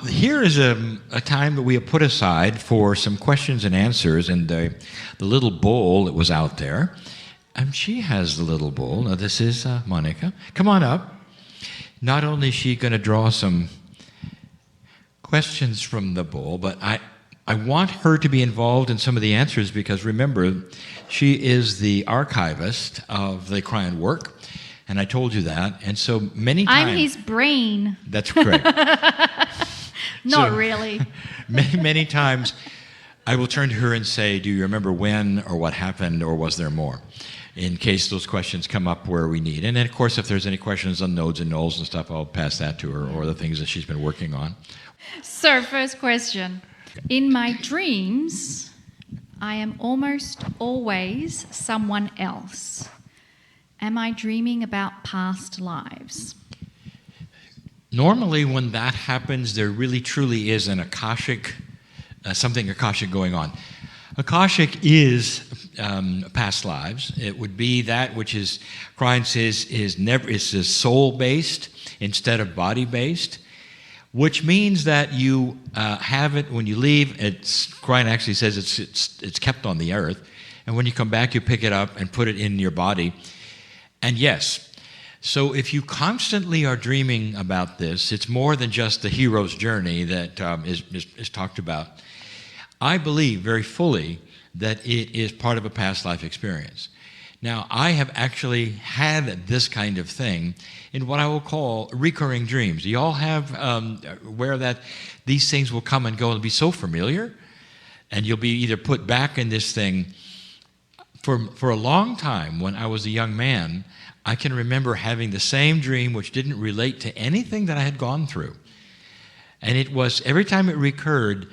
Here is a time that we have put aside for some questions and answers, and the little bowl that was out there. She has the little bowl. Now, this is Monica. Come on up. Not only is she going to draw some questions from the bowl, but I want her to be involved in some of the answers because, remember, she is the archivist of the Kryon work, and I told you that. And so many times... I'm his brain. That's correct. Not really. Many times I will turn to her and say, do you remember when or what happened or was there more? In case those questions come up where we need. And then, of course, if there's any questions on nodes and nulls and stuff, I'll pass that to her or the things that she's been working on. So, first question. In my dreams, I am almost always someone else. Am I dreaming about past lives? Normally, when that happens, there really truly is an Akashic, something Akashic going on. Akashic is past lives. It would be that which is, Kryon says, is soul-based instead of body-based, which means that you have it when you leave. Kryon actually says it's kept on the earth, and when you come back, you pick it up and put it in your body. And yes, so if you constantly are dreaming about this, it's more than just the hero's journey that is talked about. I believe very fully that it is part of a past life experience. Now, I have actually had this kind of thing in what I will call recurring dreams. You all have aware that these things will come and go and be so familiar, and you'll be either put back in this thing. For a long time, when I was a young man, I can remember having the same dream which didn't relate to anything that I had gone through. And it was, every time it recurred,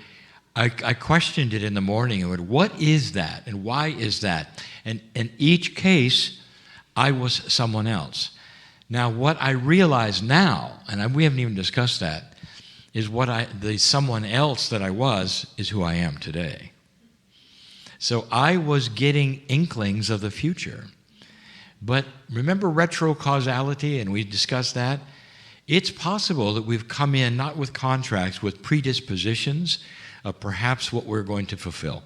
I questioned it in the morning and went, what is that? And why is that? And in each case, I was someone else. Now, what I realize now, and we haven't even discussed that, is the someone else that I was is who I am today. So I was getting inklings of the future. But remember retrocausality, and we discussed that? It's possible that we've come in not with contracts, with predispositions of perhaps what we're going to fulfill.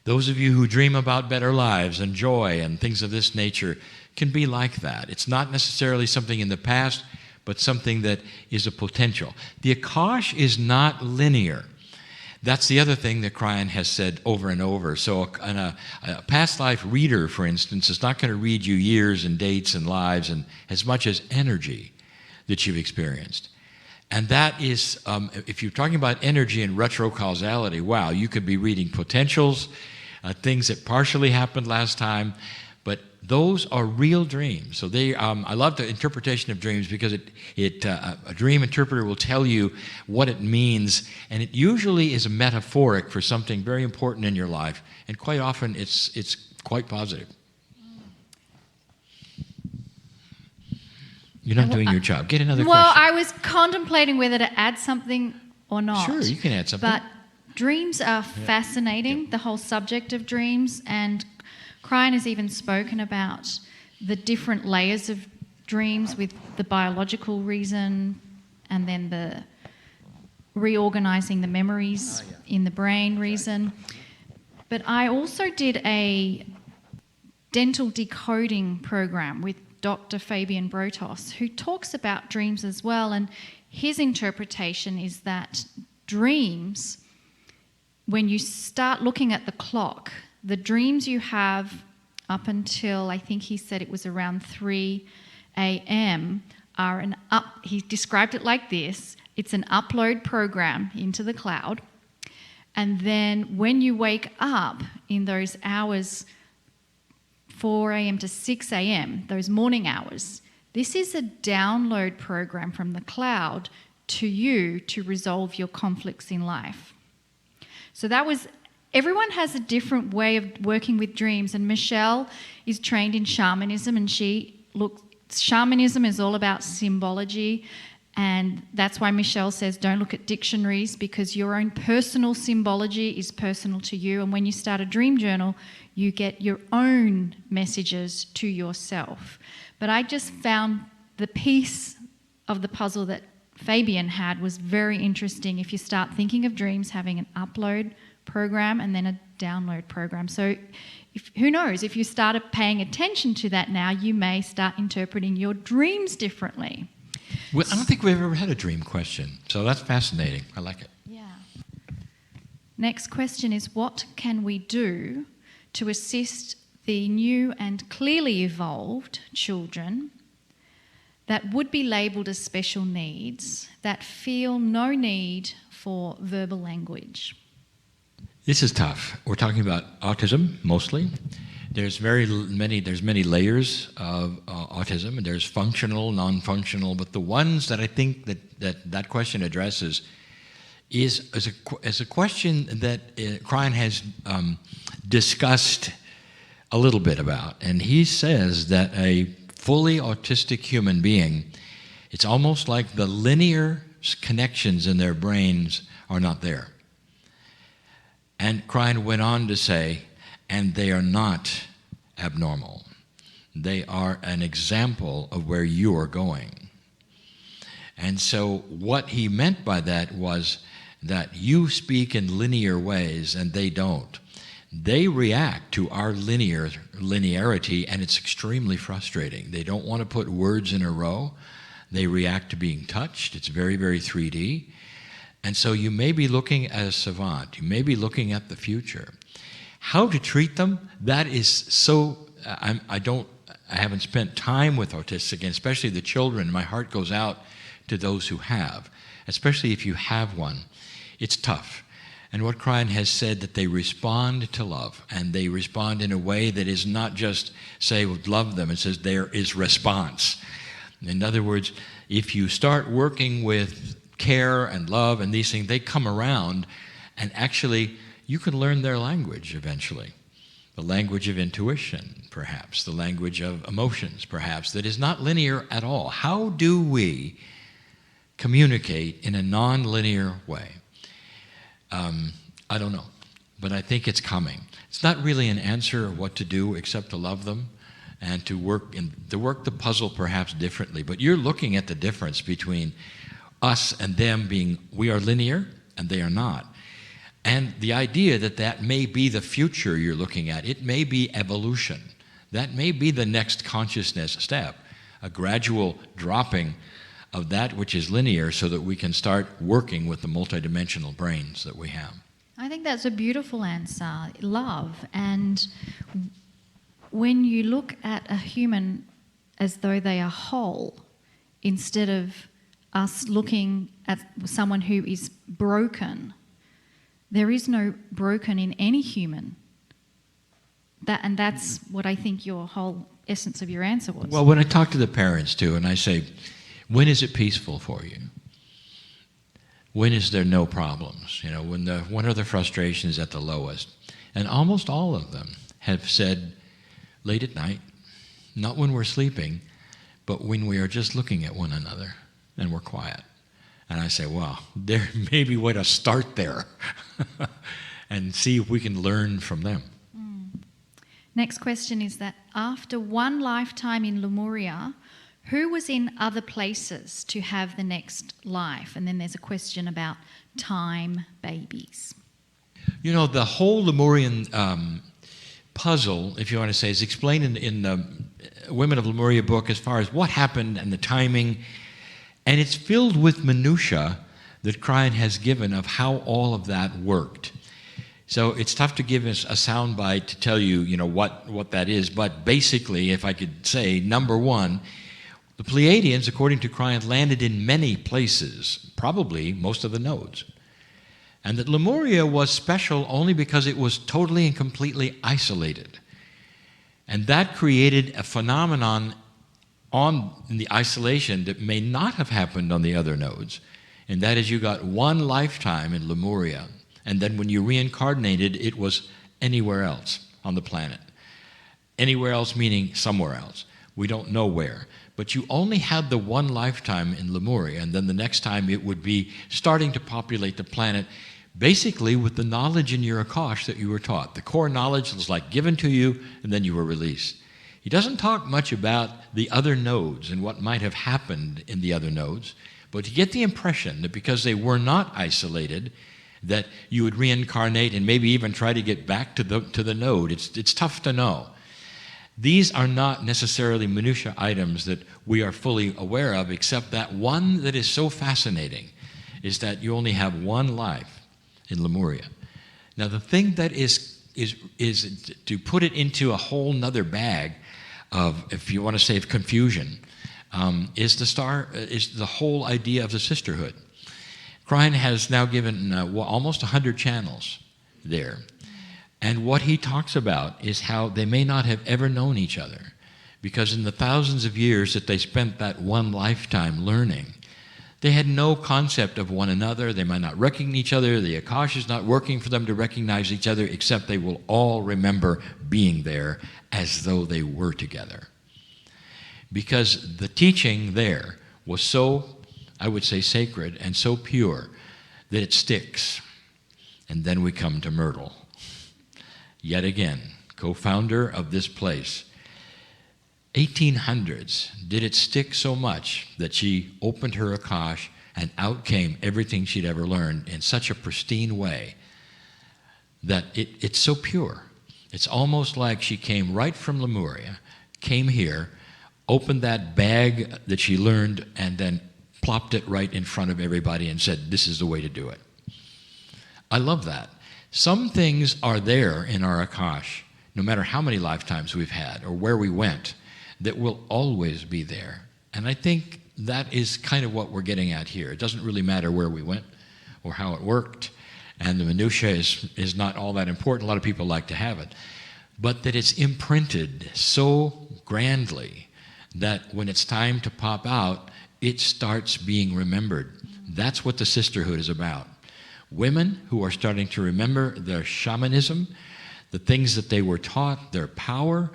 Those of you who dream about better lives and joy and things of this nature can be like that. It's not necessarily something in the past, but something that is a potential. The Akash is not linear. That's the other thing that Kryon has said over and over. So a past life reader, for instance, is not going to read you years and dates and lives and as much as energy that you've experienced. And that is, if you're talking about energy and retrocausality, wow, you could be reading potentials, things that partially happened last time, but those are real dreams. So I love the interpretation of dreams because a dream interpreter will tell you what it means, and it usually is a metaphoric for something very important in your life, and quite often it's quite positive. You're not doing your job. Get another question. Well, I was contemplating whether to add something or not. Sure, you can add something. But dreams are fascinating, the whole subject of dreams, and Kryon has even spoken about the different layers of dreams with the biological reason and then the reorganizing the memories in the brain reason. But I also did a dental decoding program with Dr. Fabian Brotos, who talks about dreams as well, and his interpretation is that dreams, when you start looking at the clock, the dreams you have up until, I think he said it was around 3 a.m., he described it like this: it's an upload program into the cloud, and then when you wake up in those hours 4 a.m. to 6 a.m., those morning hours, this is a download program from the cloud to you to resolve your conflicts in life. So everyone has a different way of working with dreams, and Michelle is trained in shamanism, and shamanism is all about symbology, and that's why Michelle says don't look at dictionaries, because your own personal symbology is personal to you, and when you start a dream journal, you get your own messages to yourself. But I just found the piece of the puzzle that Fabian had was very interesting. If you start thinking of dreams having an upload program and then a download program. So who knows, if you started paying attention to that now, you may start interpreting your dreams differently. Well, I don't think we've ever had a dream question, so that's fascinating. I like it. Yeah. Next question is, what can we do to assist the new and clearly evolved children that would be labelled as special needs that feel no need for verbal language? This is tough. We're talking about autism mostly. There's many layers of autism, and there's functional, non-functional, but the ones that I think that question addresses is a question that Kryon has discussed a little bit about. And he says that a fully autistic human being, it's almost like the linear connections in their brains are not there. And Kryon went on to say, and they are not abnormal. They are an example of where you are going. And so what he meant by that was that you speak in linear ways and they don't. They react to our linearity, and it's extremely frustrating. They don't want to put words in a row. They react to being touched. It's very, very 3D. And so you may be looking at a savant. You may be looking at the future. How to treat them, that is so... I haven't spent time with autistic, and especially the children. My heart goes out to those who have, especially if you have one. It's tough. And what Kryon has said, that they respond to love, and they respond in a way that is not just say, love them. It says there is response. In other words, if you start working with care and love and these things, they come around, and actually you can learn their language eventually. The language of intuition, perhaps. The language of emotions, perhaps, that is not linear at all. How do we communicate in a non-linear way? I don't know, but I think it's coming. It's not really an answer of what to do except to love them and to work the puzzle perhaps differently. But you're looking at the difference between us and them being, we are linear and they are not. And the idea that may be the future you're looking at. It may be evolution. That may be the next consciousness step, a gradual dropping of that which is linear so that we can start working with the multidimensional brains that we have. I think that's a beautiful answer, love. And when you look at a human as though they are whole, instead of us looking at someone who is broken, there is no broken in any human. And that's what I think your whole essence of your answer was. Well, when I talk to the parents too, and I say, when is it peaceful for you? When is there no problems? You know, when are the frustrations at the lowest? And almost all of them have said, late at night, not when we're sleeping, but when we are just looking at one another and we're quiet. And I say, well, there may be a way to start there and see if we can learn from them. Next question is that after one lifetime in Lemuria, who was in other places to have the next life? And then there's a question about time babies. You know, the whole Lemurian puzzle, if you want to say, is explained in the Women of Lemuria book as far as what happened and the timing. And it's filled with minutiae that Kryon has given of how all of that worked. So it's tough to give us a soundbite to tell you, what that is. But basically, if I could say, number one, the Pleiadians, according to Kryon, landed in many places, probably most of the nodes. And that Lemuria was special only because it was totally and completely isolated. And that created a phenomenon in the isolation that may not have happened on the other nodes. And that is, you got one lifetime in Lemuria, and then when you reincarnated, it was anywhere else on the planet. Anywhere else meaning somewhere else. We don't know where. But you only had the one lifetime in Lemuria, and then the next time it would be starting to populate the planet, basically with the knowledge in your Akash that you were taught. The core knowledge was like given to you, and then you were released. He doesn't talk much about the other nodes and what might have happened in the other nodes, But you get the impression that because they were not isolated, that you would reincarnate and maybe even try to get back to the node. It's tough to know. These are not necessarily minutiae items that we are fully aware of, except that one that is so fascinating is that you only have one life in Lemuria. Now, the thing that is to put it into a whole nother bag of, if you want to say, of confusion, is the whole idea of the sisterhood. Kryon has now given almost 100 channels there. And what he talks about is how they may not have ever known each other, because in the thousands of years that they spent that one lifetime learning, they had no concept of one another. They might not recognize each other. The Akash is not working for them to recognize each other, except they will all remember being there as though they were together. Because the teaching there was so, I would say, sacred and so pure that it sticks. And then we come to Myrtle. Yet again, co-founder of this place. 1800s, did it stick so much that she opened her Akash and out came everything she'd ever learned in such a pristine way that it's so pure. It's almost like she came right from Lemuria, came here, opened that bag that she learned, and then plopped it right in front of everybody and said, this is the way to do it. I love that. Some things are there in our Akash, no matter how many lifetimes we've had or where we went, that will always be there. And I think that is kind of what we're getting at here. It doesn't really matter where we went or how it worked, and the minutiae is not all that important. A lot of people like to have it. But that it's imprinted so grandly that when it's time to pop out, it starts being remembered. That's what the sisterhood is about. Women who are starting to remember their shamanism, the things that they were taught, their power,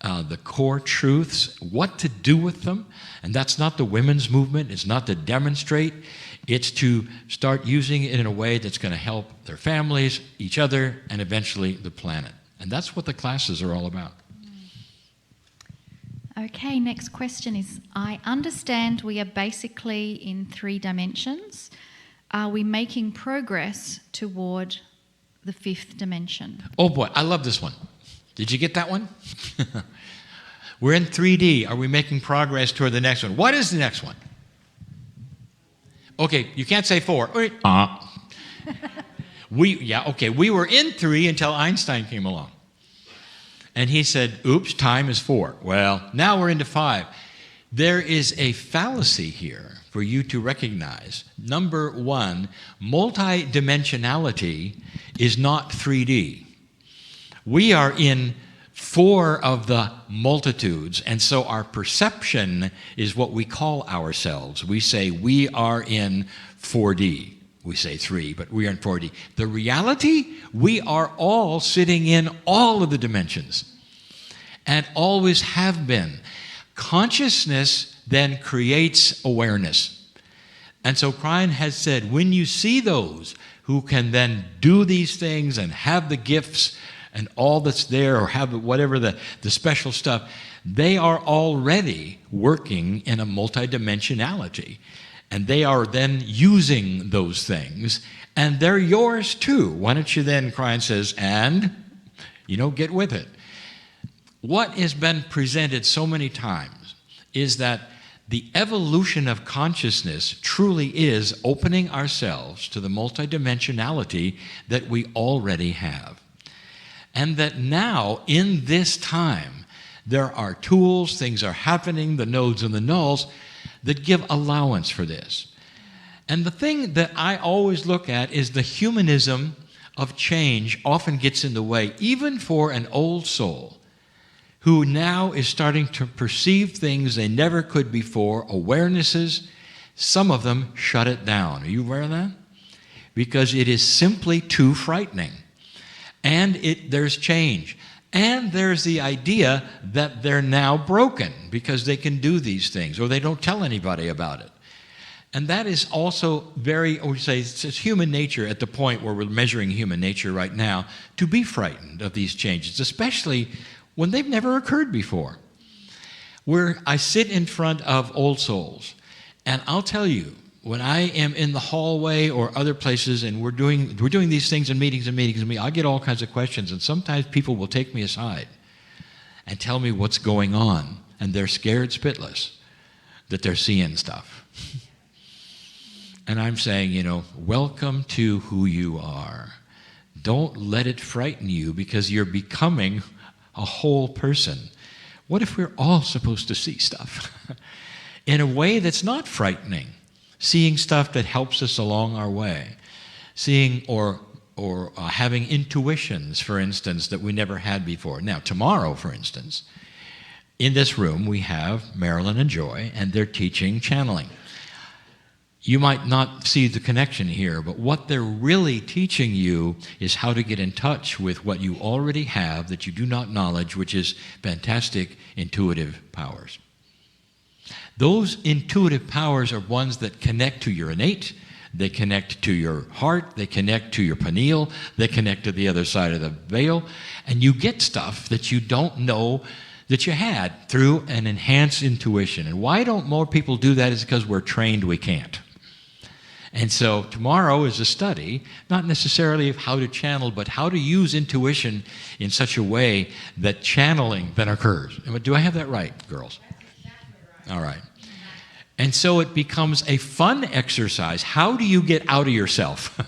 the core truths, what to do with them. And that's not the women's movement. It's not to demonstrate. It's to start using it in a way that's going to help their families, each other, and eventually the planet. And that's what the classes are all about. Okay, next question is, I understand we are basically in 3 dimensions. Are we making progress toward the 5th dimension? Oh boy, I love this one. Did you get that one? We're in 3D. Are we making progress toward the next one? What is the next one? Okay, you can't say 4. We were in 3 until Einstein came along. And he said, oops, time is 4. Well, now we're into 5. There is a fallacy here for you to recognize. Number 1, multidimensionality is not 3D. We are in 4 of the multitudes, and so our perception is what we call ourselves. We say we are in 4D. We say 3, but we are in 4D. The reality, we are all sitting in all of the dimensions and always have been. Consciousness then creates awareness. And so Kryon has said, when you see those who can then do these things and have the gifts and all that's there, or have whatever the special stuff, they are already working in a multidimensionality. And they are then using those things, and they're yours too. Why don't you then, Kryon says, and, get with it. What has been presented so many times is that the evolution of consciousness truly is opening ourselves to the multidimensionality that we already have. And that now, in this time, there are tools, things are happening, the nodes and the nulls, that give allowance for this. And the thing that I always look at is the humanism of change often gets in the way, even for an old soul who now is starting to perceive things they never could before, awarenesses. Some of them shut it down. Are you aware of that? Because it is simply too frightening. And there's change. And there's the idea that they're now broken because they can do these things, or they don't tell anybody about it. And that is also it's human nature at the point where we're measuring human nature right now, to be frightened of these changes, especially when they've never occurred before. Where I sit in front of old souls, and I'll tell you, when I am in the hallway or other places and we're doing these things in meetings, I get all kinds of questions, and sometimes people will take me aside and tell me what's going on, and they're scared spitless that they're seeing stuff. And I'm saying, welcome to who you are. Don't let it frighten you, because you're becoming a whole person. What if we're all supposed to see stuff in a way that's not frightening? Seeing stuff that helps us along our way. Seeing or having intuitions, for instance, that we never had before. Now, tomorrow, for instance, in this room we have Marilyn and Joy, and they're teaching channeling. You might not see the connection here, but what they're really teaching you is how to get in touch with what you already have that you do not knowledge, which is fantastic intuitive powers. Those intuitive powers are ones that connect to your innate, they connect to your heart, they connect to your pineal, they connect to the other side of the veil, and you get stuff that you don't know that you had through an enhanced intuition. And why don't more people do that is because we're trained we can't. And so tomorrow is a study, not necessarily of how to channel, but how to use intuition in such a way that channeling then occurs. Do I have that right, girls? All right. And so it becomes a fun exercise. How do you get out of yourself?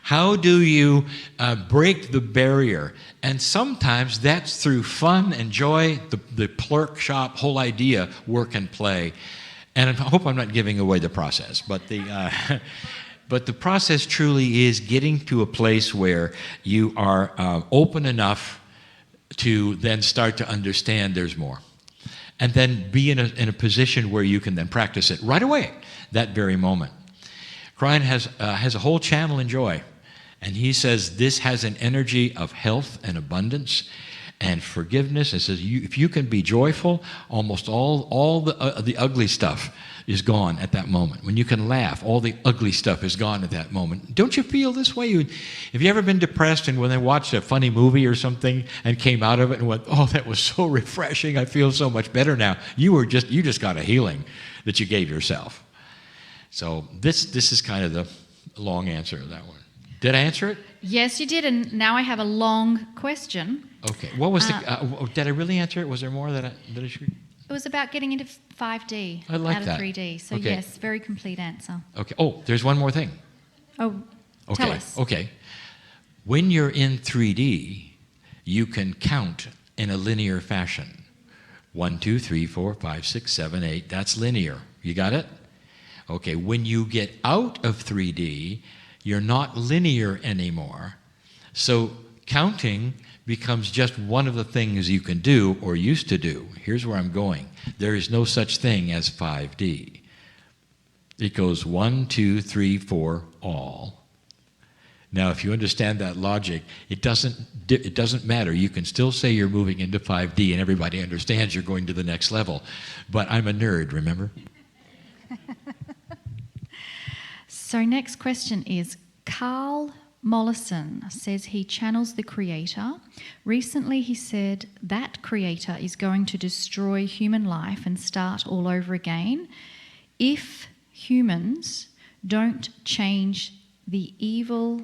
How do you break the barrier? And sometimes that's through fun and joy, the plurk shop whole idea, work and play. And I hope I'm not giving away the process, but the process truly is getting to a place where you are open enough to then start to understand there's more. And then be in a position where you can then practice it right away, that very moment. Kryon has a whole channel in joy, and he says this has an energy of health and abundance and forgiveness. It says if you can be joyful, almost all the ugly stuff is gone at that moment. When you can laugh, all the ugly stuff is gone at that moment. Don't you feel this way? Have you ever been depressed and when they watched a funny movie or something and came out of it and went, "Oh, that was so refreshing. I feel so much better now." You just got a healing that you gave yourself. So this is kind of the long answer of that one. Did I answer it? Yes, you did, and now I have a long question. Okay. What was did I really answer it? Was there more that I should? It was about getting into 5D I like out of that. 3D. So Okay. yes, very complete answer. Okay. Oh, there's one more thing. Oh, Okay. tell us. Okay. When you're in 3D, you can count in a linear fashion. 1, 2, 3, 4, 5, 6, 7, 8. That's linear. You got it? Okay. When you get out of 3D, you're not linear anymore. So counting becomes just one of the things you can do or used to do. Here's where I'm going. There is no such thing as 5D. It goes 1, 2, 3, 4, all. Now, if you understand that logic, it doesn't matter. You can still say you're moving into 5D and everybody understands you're going to the next level. But I'm a nerd, remember? So next question is, Carl Mollison says he channels the Creator. Recently he said that Creator is going to destroy human life and start all over again if humans don't change the evil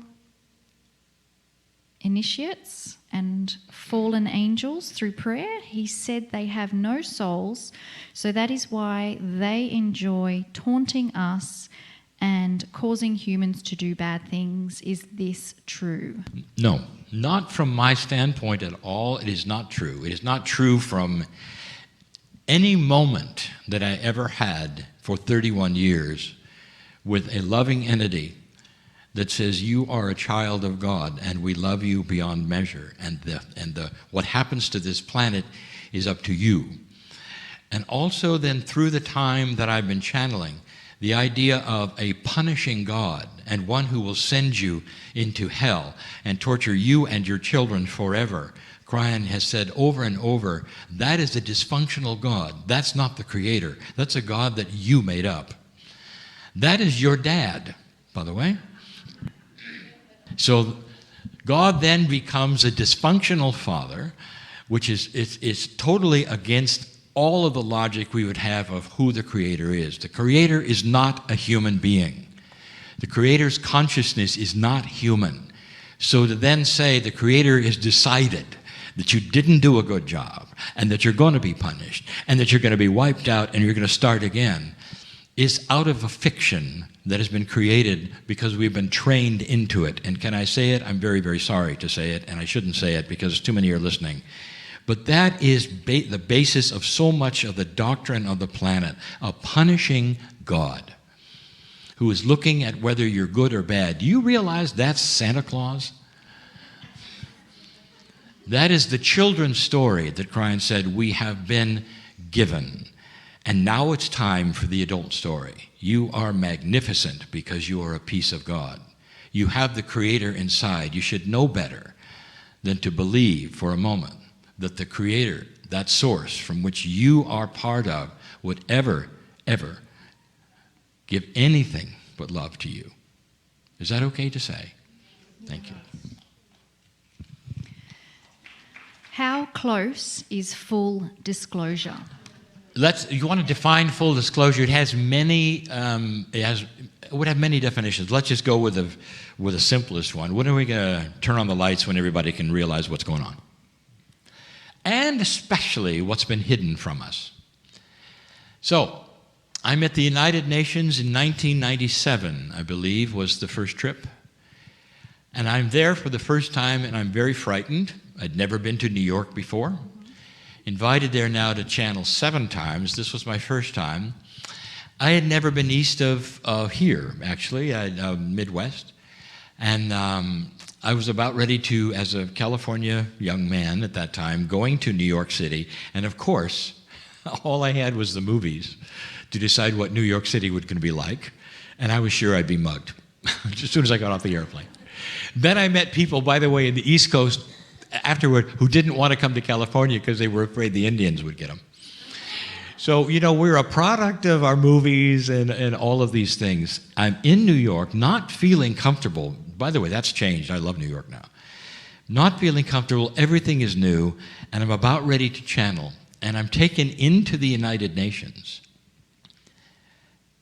initiates and fallen angels through prayer. He said they have no souls, so that is why they enjoy taunting us and causing humans to do bad things. Is this true? No, not from my standpoint at all. It is not true. It is not true from any moment that I ever had for 31 years with a loving entity that says you are a child of God and we love you beyond measure, and what happens to this planet is up to you. And also then through the time that I've been channeling, the idea of a punishing God and one who will send you into hell and torture you and your children forever. Kryon has said over and over, that is a dysfunctional God. That's not the Creator. That's a God that you made up. That is your dad, by the way. So God then becomes a dysfunctional father, which is totally against all of the logic we would have of who the Creator is. The Creator is not a human being. The Creator's consciousness is not human. So to then say the Creator has decided that you didn't do a good job and that you're going to be punished and that you're going to be wiped out and you're going to start again is out of a fiction that has been created because we've been trained into it. And can I say it? I'm very, very sorry to say it, and I shouldn't say it because too many are listening. But that is the basis of so much of the doctrine of the planet, of punishing God, who is looking at whether you're good or bad. Do you realize that's Santa Claus? That is the children's story that Kryon said we have been given. And now it's time for the adult story. You are magnificent because you are a piece of God. You have the Creator inside. You should know better than to believe for a moment that the Creator, that source from which you are part of, would ever give anything but love to you. Is that okay to say? Thank you. How close is full disclosure? You want to define full disclosure? It has many. It would have many definitions. Let's just go with the simplest one. When are we going to turn on the lights when everybody can realize what's going on, and especially what's been hidden from us? So, I'm at the United Nations in 1997. I believe was the first trip, and I'm there for the first time, and I'm very frightened. I'd never been to New York before. Invited there now to channel 7 times. This was my first time. I had never been east of here, actually, Midwest. And I was about ready to, as a California young man at that time, going to New York City. And of course, all I had was the movies to decide what New York City was going to be like. And I was sure I'd be mugged as soon as I got off the airplane. Then I met people, by the way, in the East Coast afterward who didn't want to come to California because they were afraid the Indians would get them. So, we're a product of our movies and all of these things. I'm in New York, not feeling comfortable. By the way, that's changed. I love New York now. Not feeling comfortable. Everything is new. And I'm about ready to channel. And I'm taken into the United Nations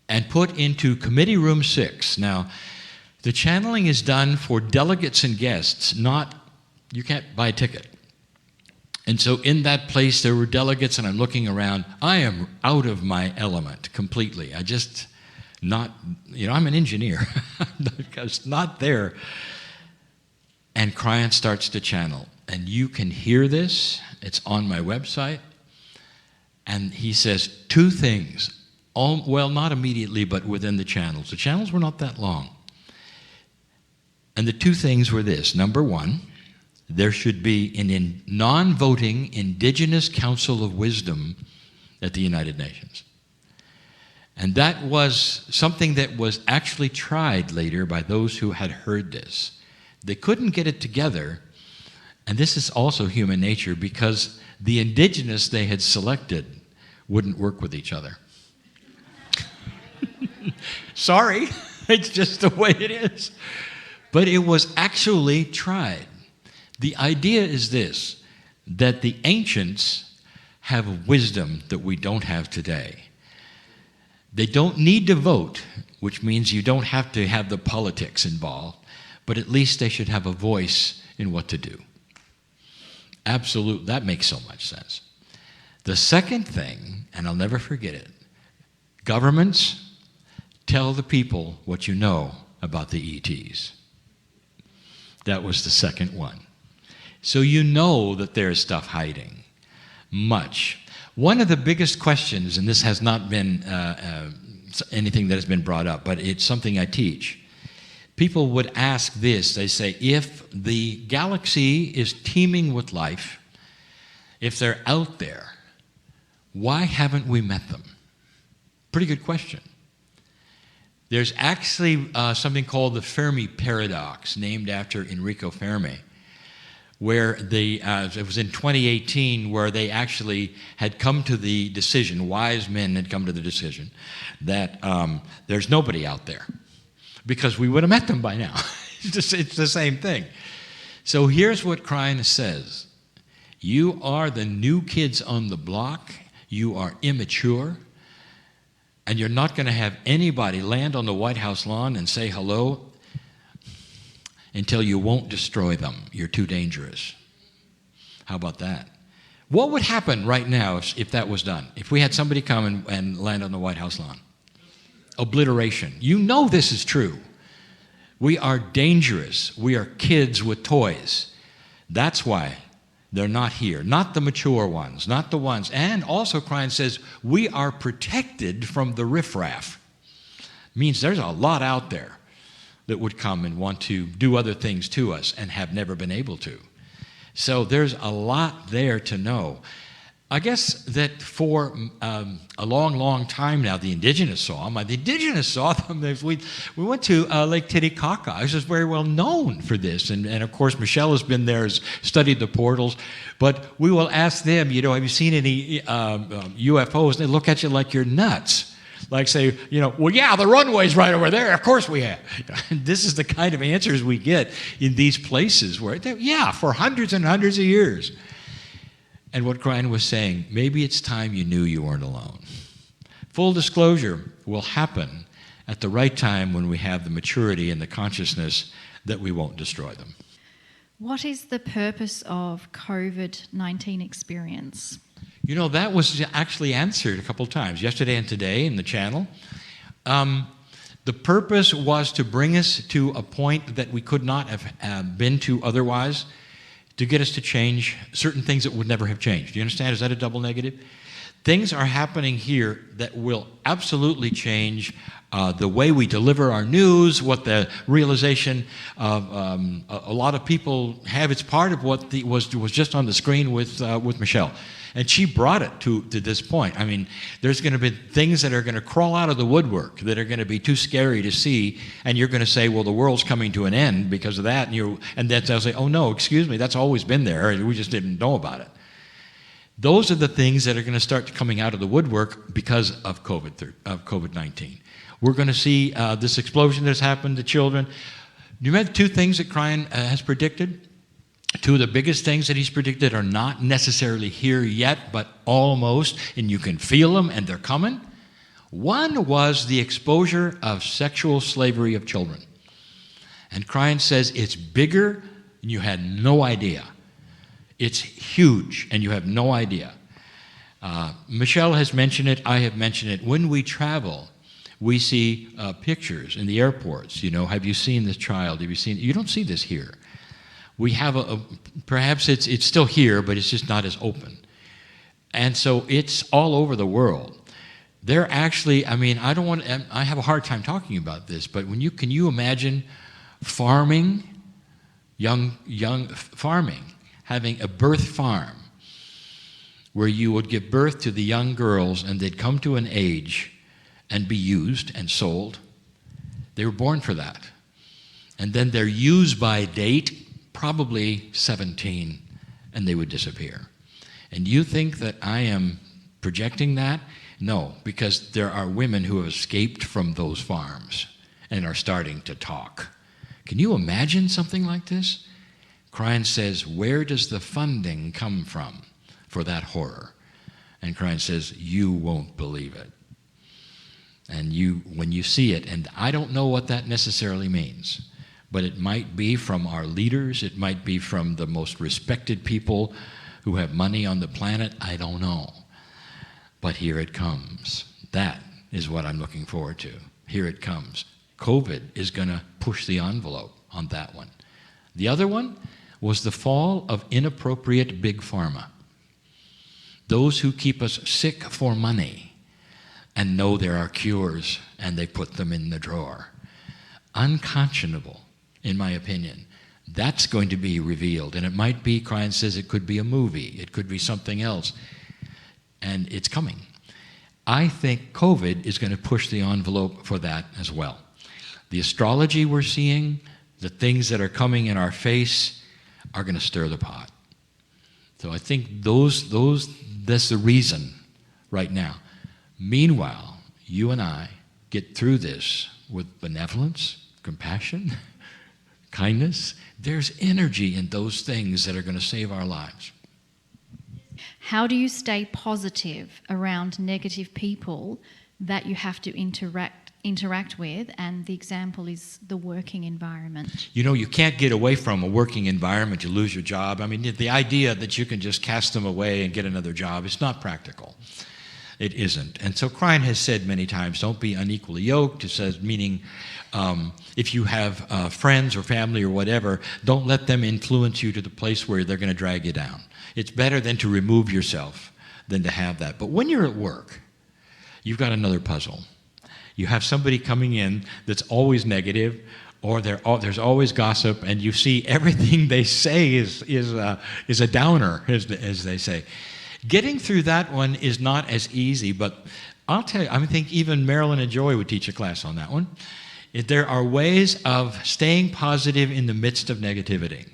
and put into Committee Room 6. Now, the channeling is done for delegates and guests, you can't buy a ticket. And so in that place, there were delegates, and I'm looking around. I am out of my element completely. I'm an engineer. It's not there. And Kryon starts to channel. And you can hear this. It's on my website. And he says 2 things. Not immediately, but within the channels. The channels were not that long. And the 2 things were this. Number 1, there should be a non-voting Indigenous Council of Wisdom at the United Nations. And that was something that was actually tried later by those who had heard this. They couldn't get it together, and this is also human nature, because the indigenous they had selected wouldn't work with each other. Sorry, it's just the way it is. But it was actually tried. The idea is this, that the ancients have wisdom that we don't have today. They don't need to vote, which means you don't have to have the politics involved, but at least they should have a voice in what to do. Absolutely, that makes so much sense. The second thing, and I'll never forget it, governments, tell the people what you know about the ETs. That was the second one. So you know that there's stuff hiding, much. One of the biggest questions, and this has not been anything that has been brought up, but it's something I teach. People would ask this, they say, if the galaxy is teeming with life, if they're out there, why haven't we met them? Pretty good question. There's actually something called the Fermi paradox, named after Enrico Fermi, where it was in 2018, where they actually had come to the decision, wise men had come to the decision, that there's nobody out there, because we would have met them by now. It's the same thing. So here's what Kryon says. You are the new kids on the block. you are immature, and you're not going to have anybody land on the White House lawn and say hello until you won't destroy them. You're too dangerous. How about that? What would happen right now if that was done? If we had somebody come and land on the White House lawn? Obliteration. You know this is true. We are dangerous. We are kids with toys. That's why they're not here. Not the mature ones, not the ones. And also Kryon says we are protected from the riffraff. Means there's a lot out there that would come and want to do other things to us and have never been able to. So there's a lot there to know. I guess that for a long, long time now, the indigenous saw them. The indigenous saw them. We went to Lake Titicaca. It's just very well known for this. And of course, Michelle has been there, has studied the portals. But we will ask them, have you seen any UFOs? And they look at you like you're nuts. Like say, well, yeah, the runway's right over there. Of course we have. This is the kind of answers we get in these places where, for hundreds and hundreds of years. And what Kryon was saying, maybe it's time you knew you weren't alone. Full disclosure will happen at the right time when we have the maturity and the consciousness that we won't destroy them. What is the purpose of COVID-19 experience? That was actually answered a couple times, yesterday and today in the channel. The purpose was to bring us to a point that we could not have been to otherwise, to get us to change certain things that would never have changed. Do you understand? Is that a double negative? Things are happening here that will absolutely change the way we deliver our news, what the realization of a lot of people have. It's part of what was just on the screen with Michelle. And she brought it to this point. There's going to be things that are going to crawl out of the woodwork that are going to be too scary to see, and you're going to say, well, the world's coming to an end because of that. And then they'll say, oh, no, excuse me, that's always been there. We just didn't know about it. Those are the things that are going to start coming out of the woodwork because of COVID-19. We're going to see this explosion that's happened to children. Do you remember two things that Kryon has predicted? Two of the biggest things that he's predicted are not necessarily here yet, but almost, and you can feel them, and they're coming. One was the exposure of sexual slavery of children. And Kryon says it's bigger, and you had no idea. It's huge, and you have no idea. Michelle has mentioned it. I have mentioned it. When we travel, we see pictures in the airports. Have you seen this child? Have you seen? You don't see this here. We have perhaps it's still here, but it's just not as open. And so it's all over the world. They're actually, I have a hard time talking about this, but can you imagine farming, young farming, having a birth farm where you would give birth to the young girls and they'd come to an age and be used and sold. They were born for that. And then their use-by date, probably 17, and they would disappear. And you think that I am projecting that? No, because there are women who have escaped from those farms and are starting to talk. Can you imagine something like this? Kryon says, where does the funding come from for that horror? And Kryon says, you won't believe it. And when you see it, and I don't know what that necessarily means, but it might be from our leaders, it might be from the most respected people who have money on the planet, I don't know. But here it comes. That is what I'm looking forward to. Here it comes. COVID is going to push the envelope on that one. The other one was the fall of inappropriate big pharma. Those who keep us sick for money and know there are cures and they put them in the drawer. Unconscionable, in my opinion. That's going to be revealed. And it might be, Kryon says, it could be a movie. It could be something else. And it's coming. I think COVID is going to push the envelope for that as well. The astrology we're seeing, the things that are coming in our face are going to stir the pot. So I think that's the reason right now. Meanwhile, you and I get through this with benevolence, compassion, kindness. There's energy in those things that are going to save our lives. how do you stay positive around negative people that you have to interact with? And the example is the working environment. You know, you can't get away from a working environment. You lose your job. I mean, the idea that you can just cast them away and get another job is not practical. It isn't. And so Kryon has said many times, don't be unequally yoked. It says, meaning if you have friends or family or whatever, don't let them influence you to the place where they're going to drag you down. It's better than to remove yourself than to have that. But when you're at work, you've got another puzzle. You have somebody coming in that's always negative, or there's always gossip, and you see everything they say is a downer, as they say. Getting through that one is not as easy, but I'll tell you, I think even Marilyn and Joy would teach a class on that one. There are ways of staying positive in the midst of negativity.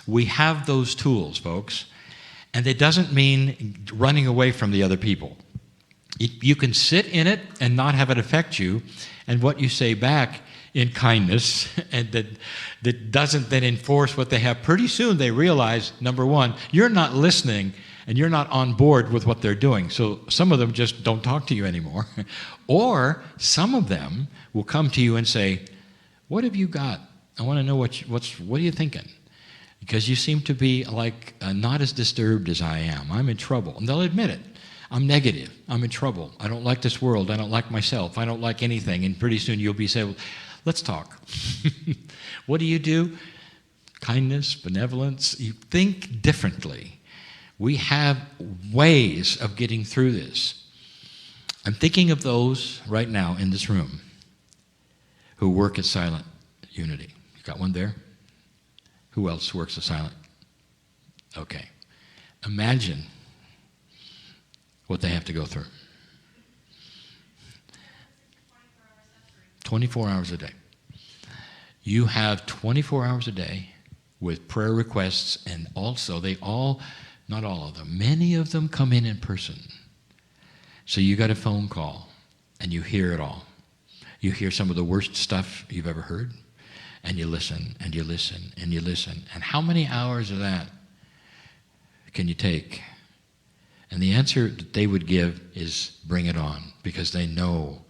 We have those tools, folks, and it doesn't mean running away from the other people. You can sit in it and not have it affect you, and what you say back in kindness, and that doesn't then enforce what they have. Pretty soon they realize, number one, you're not listening and you're not on board with what they're doing. So some of them just don't talk to you anymore. Or some of them will come to you and say, what have you got? I want to know what are you thinking? Because you seem to be like not as disturbed as I am. I'm in trouble. And they'll admit it. I'm negative. I'm in trouble. I don't like this world. I don't like myself. I don't like anything. And pretty soon you'll be saying, well, let's talk. What do? Kindness, benevolence. You think differently. We have ways of getting through this. I'm thinking of those right now in this room who work at Silent Unity. You got one there? Who else works at Silent? Okay. Imagine what they have to go through. 24 hours a day. You have 24 hours a day with prayer requests, and also not all of them, many of them come in person. So you got a phone call and you hear it all. You hear some of the worst stuff you've ever heard, and you listen and you listen and you listen. And how many hours of that can you take? And the answer that they would give is bring it on, because they know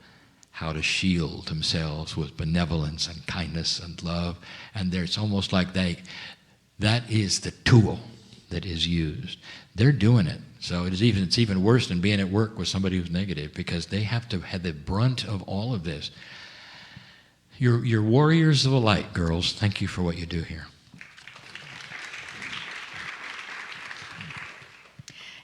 how to shield themselves with benevolence and kindness and love. And it's almost like that is the tool that is used. They're doing it. So it's even worse than being at work with somebody who's negative, because they have to have the brunt of all of this. You're warriors of the light, girls. Thank you for what you do here.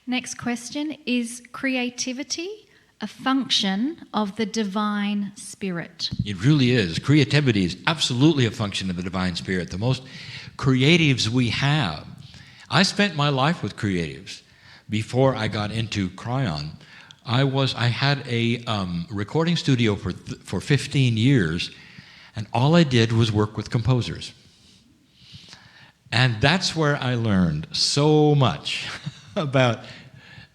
Next question, is creativity a function of the divine spirit? It really is. Creativity is absolutely a function of the divine spirit. The most creatives we have. I spent my life with creatives. Before I got into Kryon, I had a recording studio for 15 years, and all I did was work with composers. And that's where I learned so much about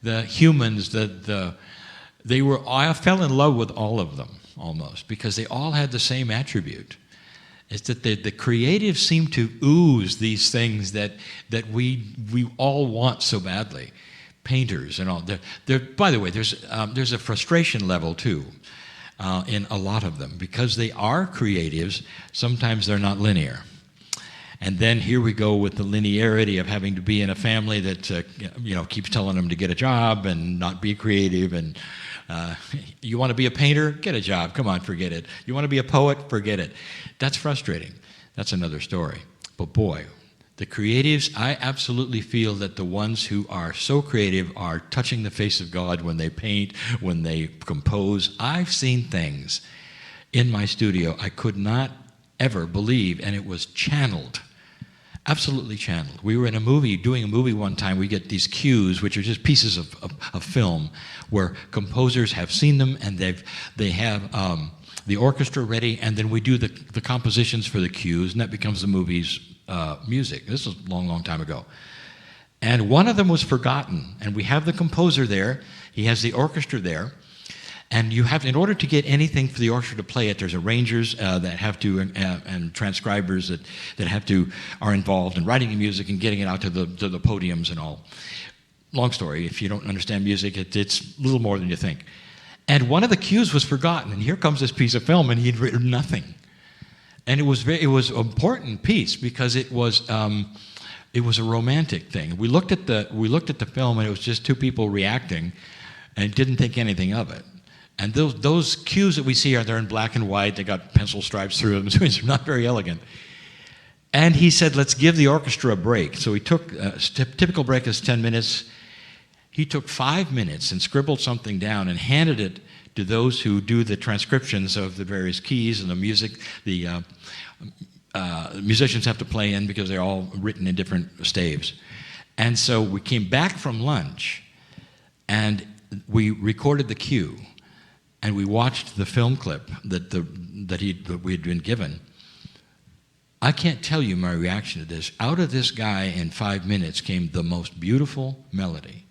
the humans. I fell in love with all of them almost, because they all had the same attribute. It's that the creatives seem to ooze these things that we all want so badly. Painters and all. By the way, there's a frustration level too in a lot of them, because they are creatives. Sometimes they're not linear. And then here we go with the linearity of having to be in a family that keeps telling them to get a job and not be creative. And you want to be a painter? Get a job. Come on, forget it. You want to be a poet? Forget it. That's frustrating. That's another story. But boy, the creatives, I absolutely feel that the ones who are so creative are touching the face of God when they paint, when they compose. I've seen things in my studio I could not ever believe, and it was channeled. Absolutely channeled. We were doing a movie one time. We get these cues, which are just pieces of film, where composers have seen them, and they have the orchestra ready, and then we do the compositions for the cues, and that becomes the movie's music. This was a long, long time ago. And one of them was forgotten, and we have the composer there. He has the orchestra there. And you have, in order to get anything for the orchestra to play it, there's arrangers that have to, and transcribers that are involved in writing the music and getting it out to the podiums and all. long story. If you don't understand music, it's a little more than you think. And one of the cues was forgotten, and here comes this piece of film, and he'd written nothing. And it was an important piece because it was a romantic thing. We looked at the film, and it was just two people reacting, and didn't think anything of it. And those cues that we see they're in black and white. They got pencil stripes through them, so it's not very elegant. And he said, "Let's give the orchestra a break." So he took typical break is 10 minutes. He took 5 minutes and scribbled something down and handed it to those who do the transcriptions of the various keys and the music. The musicians have to play in because they're all written in different staves. And so we came back from lunch, and we recorded the cue, and we watched the film clip that we had been given. I can't tell you my reaction to this. Out of this guy in 5 minutes came the most beautiful melody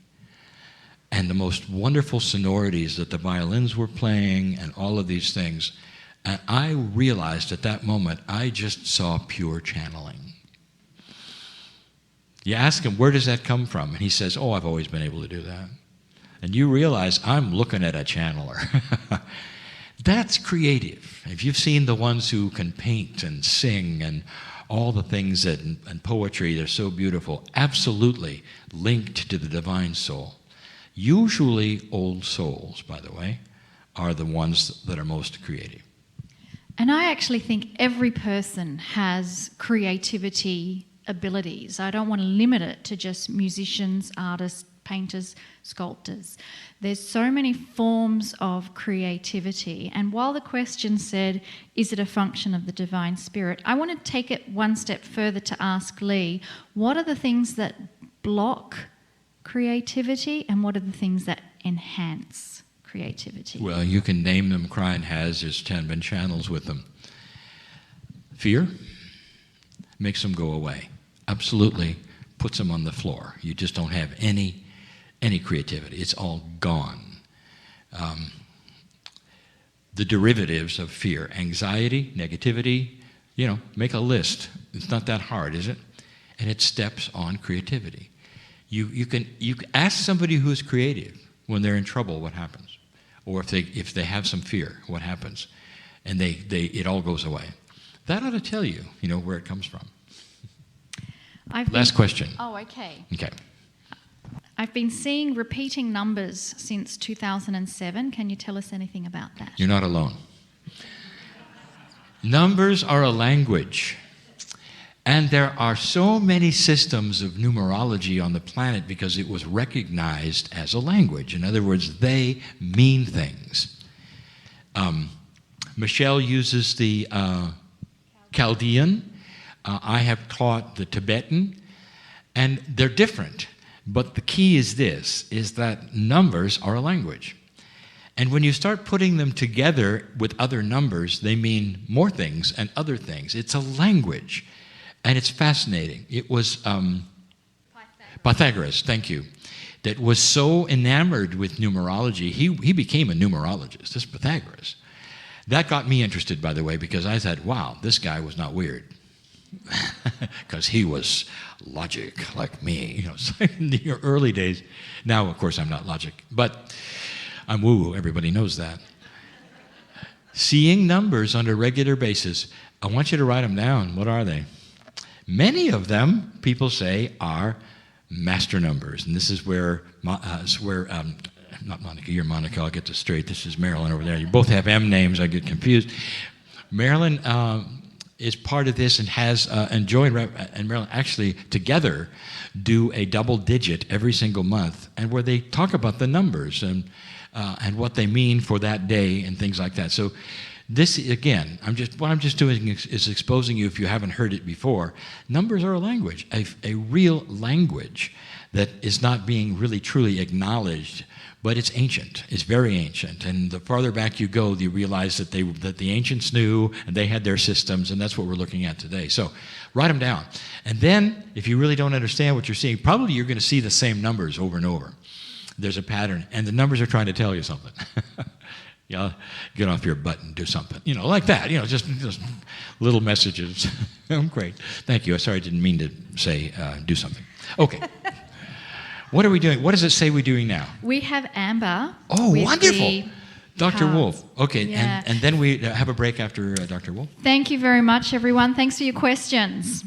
and the most wonderful sonorities that the violins were playing and all of these things. And I realized at that moment, I just saw pure channeling. You ask him, where does that come from? And he says, oh, I've always been able to do that. And you realize, I'm looking at a channeler. That's creative. If you've seen the ones who can paint and sing and all the things and poetry, they're so beautiful, absolutely linked to the divine soul. Usually old souls, by the way, are the ones that are most creative. And I actually think every person has creativity abilities. I don't want to limit it to just musicians, artists, painters, sculptors. There's so many forms of creativity. And while the question said, is it a function of the divine spirit? I want to take it one step further to ask Lee, what are the things that block creativity and what are the things that enhance creativity? Well, you can name them. Kryon has his 10 channels with them. Fear makes them go away. Absolutely puts them on the floor. You just don't have any creativity. It's all gone. The derivatives of fear, anxiety, negativity, make a list. It's not that hard, is it? And it steps on creativity. You can ask somebody who's creative when they're in trouble, what happens? Or if they have some fear, what happens? And it all goes away. That ought to tell you, where it comes from. Last question. Oh, okay. Okay. I've been seeing repeating numbers since 2007. Can you tell us anything about that? You're not alone. Numbers are a language. And there are so many systems of numerology on the planet because it was recognized as a language. In other words, they mean things. Michelle uses the Chaldean. I have taught the Tibetan. And they're different. But the key is this, is that numbers are a language. And when you start putting them together with other numbers, they mean more things and other things. It's a language. And it's fascinating. It was Pythagoras, thank you, that was so enamored with numerology. He became a numerologist, this Pythagoras. That got me interested, by the way, because I thought, wow, this guy was not weird. Because he was logic like me, in the early days. Now, of course, I'm not logic, but I'm woo-woo. Everybody knows that. Seeing numbers on a regular basis, I want you to write them down. What are they? Many of them, people say, are master numbers. And this is where not Monica, you're Monica, I'll get this straight. This is Marilyn over there. You both have M names, I get confused. Marilyn is part of this and has, and Joy and Marilyn actually together do a double digit every single month, and where they talk about the numbers and what they mean for that day and things like that. So this, again, what I'm just doing is exposing you, if you haven't heard it before, numbers are a language, a real language that is not being really truly acknowledged, but it's ancient. It's very ancient. And the farther back you go, you realize that the ancients knew, and they had their systems, and that's what we're looking at today. So write them down. And then, if you really don't understand what you're seeing, probably you're going to see the same numbers over and over. There's a pattern, and the numbers are trying to tell you something. Get off your butt and do something. Like that. Just little messages. Great. Thank you. Sorry, I didn't mean to say do something. Okay. What are we doing? What does it say we're doing now? We have Amber. Oh, with wonderful. the Dr. cards. Wolf. Okay, Yeah. and then we have a break after Dr. Wolf. Thank you very much, everyone. Thanks for your questions.